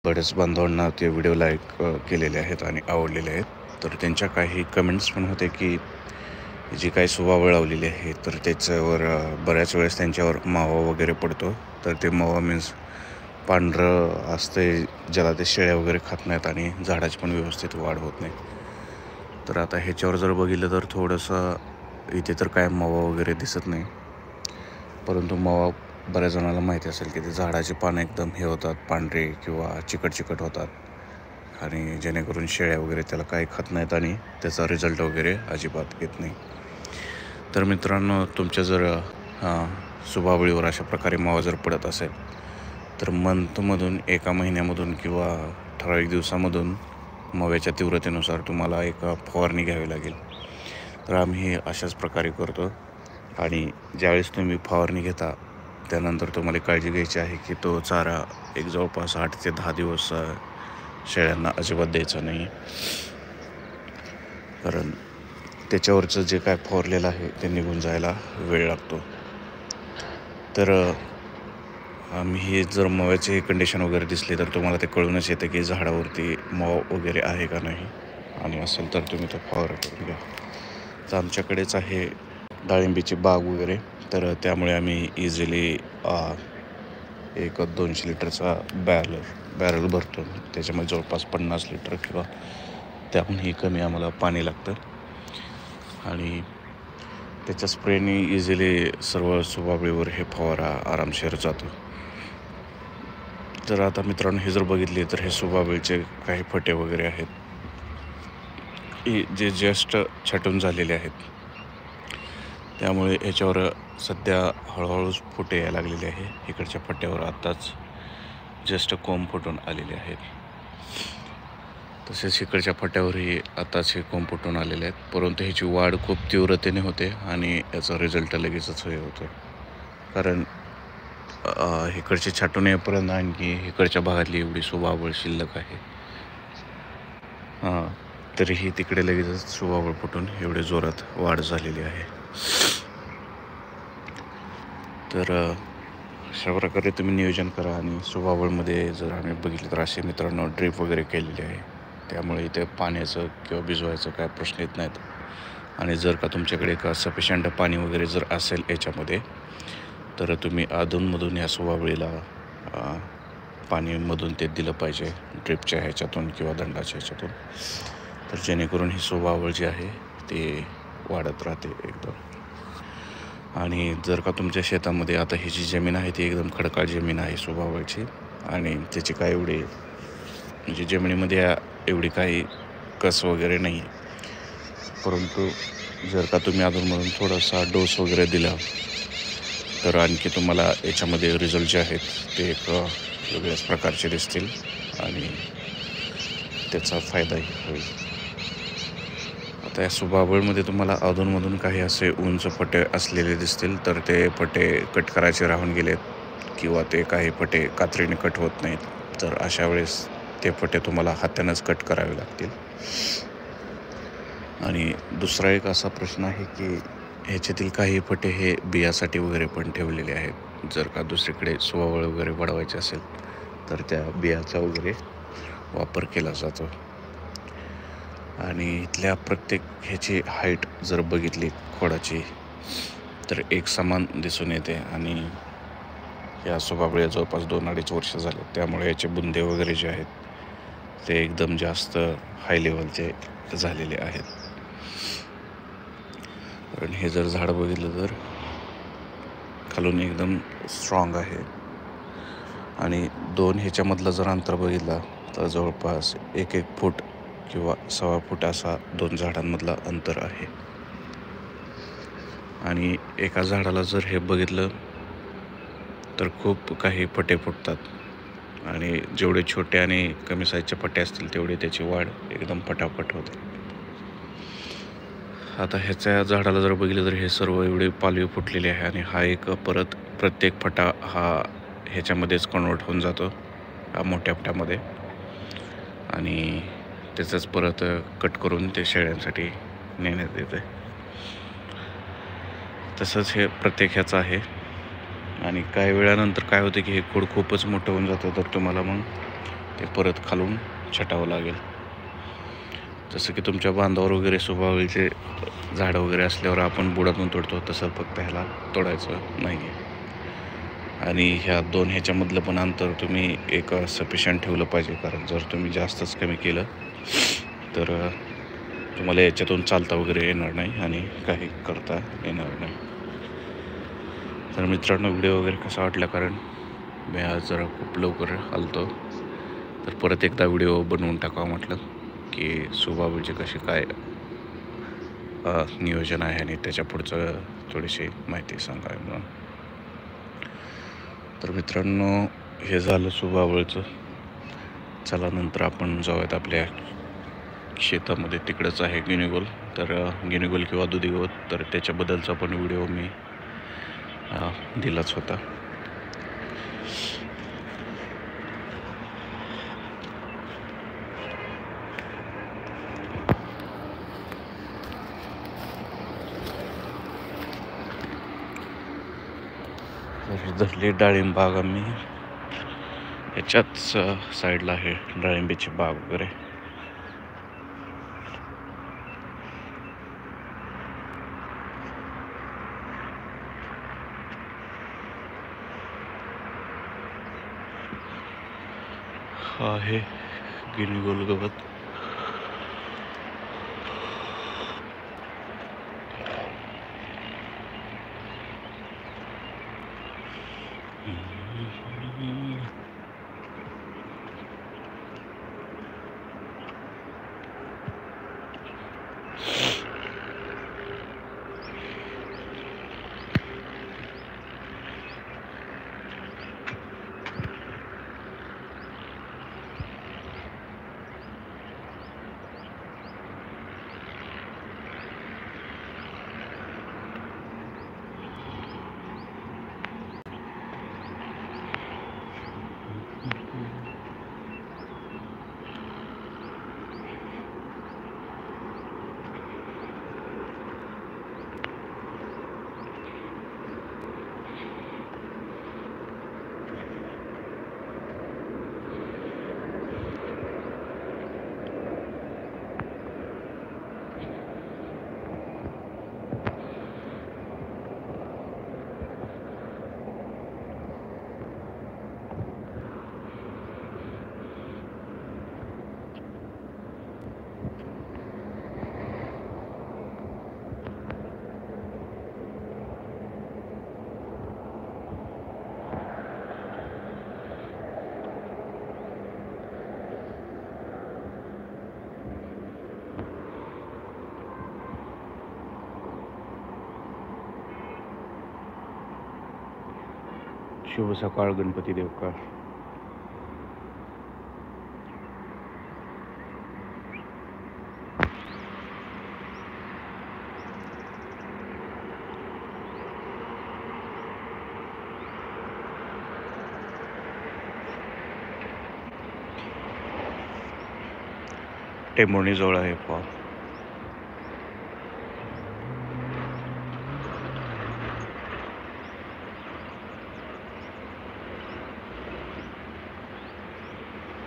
बरेच बांधवांना ते व्हिडिओ लाईक केलेले आहेत आणि आवडलेले आहेत. तर त्यांच्या काही कमेंट्स पण होते की जी काही सुवावळ लावलेली आहे तर त्याच्यावर बऱ्याच वेळेस त्यांच्यावर मावा वगैरे पडतो. तर ते मावा मीन्स पांढरं असते ज्याला ते शेळ्या वगैरे खात नाहीत आणि झाडाची पण व्यवस्थित वाढ होत नाही. तर आता ह्याच्यावर जर बघितलं तर थोडंसं इथे तर काय मावा वगैरे दिसत नाही, परंतु मावा बऱ्याच जणांना माहिती असेल की ते झाडाची पानं एकदम हे होतात, पांढरे किंवा चिकट चिकट होतात आणि जेणेकरून शेळ्या वगैरे त्याला काही खात नाहीत आणि त्याचा रिझल्ट वगैरे अजिबात येत नाही. तर मित्रांनो, तुमच्या जर सुबावळीवर अशा प्रकारे मावा जर पडत असेल तर मंथमधून, एका महिन्यामधून किंवा ठराविक दिवसामधून माव्याच्या तीव्रतेनुसार तुम्हाला एक फवारणी घ्यावी लागेल. तर आम्ही अशाच प्रकारे करतो आणि ज्यावेळेस तुम्ही फवारणी घेता त्यानंतर तुम्हाला काळजी घ्यायची आहे की तो चारा एक जवळपास 8 ते 10 दिवस शेळ्यांना अजिबात द्यायचा नाही, कारण त्याच्यावरचं जे काय फवारलेलं आहे ते निघून जायला वेळ लागतो. तर आम्ही हे जर माव्याची कंडिशन वगैरे दिसली तर तुम्हाला ते कळूनच येतं की झाडावरती मावा वगैरे आहे का नाही, आणि असेल तर तुम्ही तो फवारा करून घ्या. तर आमच्याकडेच आहे डाळिंबीची बाग वगैरे, तर त्यामुळे आम्ही इझिली एक 200 लिटरचा बॅरल भरतो. त्याच्यामध्ये जवळपास 50 लिटर किंवा त्याहूनही कमी आम्हाला पाणी लागतं आणि त्याच्या स्प्रेने इझिली सर्व सुबावळीवर हे फवारा आरामशीर जातो. तर आता मित्रांनो, हे जर बघितले तर हे सुबावळीचे काही फटे वगैरे आहेत जे जस्ट छाटून झालेले आहेत, त्यामुळे याच्यावर सध्या हळूहळू फुटे यायला लागलेले आहे. इकडच्या पट्ट्यावर आत्ताच जस्ट कोंब फुटून आलेले आहेत. तसेच इकडच्या पट्ट्यावरही आताच हे कोंब फुटून आलेले आहेत, परंतु ह्याची वाढ खूप तीव्रतेने होते आणि याचा रिझल्ट लगेचच हे होतो, कारण इकडचे छाटून येईपर्यंत आणखी इकडच्या भागातली एवढी सुबावळ शिल्लक आहे. तरीही तिकडे लगेचच सुबावळ फुटून एवढे जोरात वाढ झालेली आहे. तर अशा प्रकारे तुम्ही नियोजन करा. आणि सुबावळमध्ये जर आम्ही बघितलं तर असे मित्रांनो ड्रीप वगैरे केलेले आहे, त्यामुळे इथे पाण्याचं किंवा भिजवायचं काय प्रश्न येत नाहीत. आणि जर का तुमच्याकडे का सफिशियंट पाणी वगैरे जर असेल याच्यामध्ये, तर तुम्ही अधूनमधून ह्या सुबावळीला पाणीमधून ते दिलं पाहिजे, ड्रिपच्या ह्याच्यातून किंवा दंडाच्या ह्याच्यातून, तर जेणेकरून ही सुबावळ जी आहे ते वाढत राहते एकदम. आणि जर का तुमच्या शेतामध्ये आता ही जी जमीन आहे ती एकदम खडकाळ जमीन आहे सुबावळची, आणि त्याची काय एवढी म्हणजे जमिनीमध्ये एवढी काही कस वगैरे नाही, परंतु जर का तुम्ही अधूनमधून थोडासा डोस वगैरे दिला तर आणखी तुम्हाला याच्यामध्ये रिझल्ट जे आहेत ते एक वेगळ्याच प्रकारचे दिसतील आणि त्याचा फायदाही होईल. आता या सुबावळमध्ये तुम्हाला अधूनमधून काही असे उंच पटे असलेले दिसतील, तर ते पटे कट करायचे राहून गेलेत किंवा ते काही पटे कात्रीने कट होत नाहीत, तर अशा वेळेस ते पटे तुम्हाला हातानेच कट करावे लागतील. आणि दुसरा एक असा प्रश्न आहे की ह्याच्यातील काही पटे हे बियासाठी वगैरे पण ठेवलेले आहेत. जर का दुसरीकडे सुबावळ वगैरे वाढवायचे असेल तर त्या बियाचा वगैरे वापर केला जातो. आणि इथल्या प्रत्येक ह्याची हाईट जर बघितली खोडाची तर एक समान दिसून येते. आणि या सुबावळ्या जवळपास 2-2.5 वर्ष झाले, त्यामुळे याचे बुंदे वगैरे जे आहेत ते एकदम जास्त हाय लेवलचे झालेले आहेत. कारण हे जर झाड बघितलं तर खालून एकदम स्ट्रॉंग आहे आणि दोन ह्याच्यामधलं जर अंतर बघितलं तर जवळपास 1-1 फूट किंवा 1.25 फूट असा दोन झाडांमधला अंतर आहे. आणि एका झाडाला जर हे बघितलं तर खूप काही पटे फुटतात आणि जेवढे छोटे आणि कमी साईजचे पट्टे असतील तेवढे त्याची वाढ एकदम पटापट होते. आता ह्याच्या झाडाला जर बघितलं तर हे सर्व एवढे पालवी फुटलेली आहे आणि हा एक परत प्रत्येक फटा हा ह्याच्यामध्येच कन्वर्ट होऊन जातो मोठ्या फटामध्ये, आणि त्याचंच परत कट करून ते शेळ्यांसाठी नेण्यात येते. तसंच हे प्रत्येक ह्याचं आहे. आणि काही वेळानंतर काय होतं की हे खोड खूपच मोठं होऊन जातं, तर तुम्हाला मग ते परत खालून छटावं लागेल. जसं की तुमच्या बांधावर वगैरे सुभावळीचे झाडं वगैरे असल्यावर आपण बुडातून तोडतो, तसं फक्त ह्याला तोडायचं नाही आहे. आणि ह्या दोन ह्याच्यामधलं पण अंतर तुम्ही एक सफिशियंट ठेवलं पाहिजे, कारण जर तुम्ही जास्तच कमी केलं तर तुम्हाला याच्यातून चालता वगैरे येणार नाही आणि काही करता येणार नाही. तर मित्रांनो, व्हिडिओ वगैरे कसा वाटला, कारण मी आज जरा खूप लवकर आलतो, तर परत एकदा व्हिडिओ बनवून टाकावं म्हटलं की सुभावळीचे कसे काय नियोजन आहे आणि त्याच्या पुढचं थोडीशी माहिती सांगावी म्हणून. तर मित्रांनो, हे झालं सुभावळीचं. चला नंतर आपण जाऊयात आपल्या शेतामध्ये, तिकडंच आहे गिनीगोल. तर गिनीगोल किंवा दुधी गवत, तर त्याच्याबद्दलचा पण व्हिडिओ मी दिलाच होता. धरली डाळिंब बाग आम्ही, याच्याच साईडला आहे डाळिंबीची बाग वगैरे. हा आहे गिनीगोल गवत. शुभ सकाळ गणपती देवकार. टेंभुर्णी जवळ आहे पहा.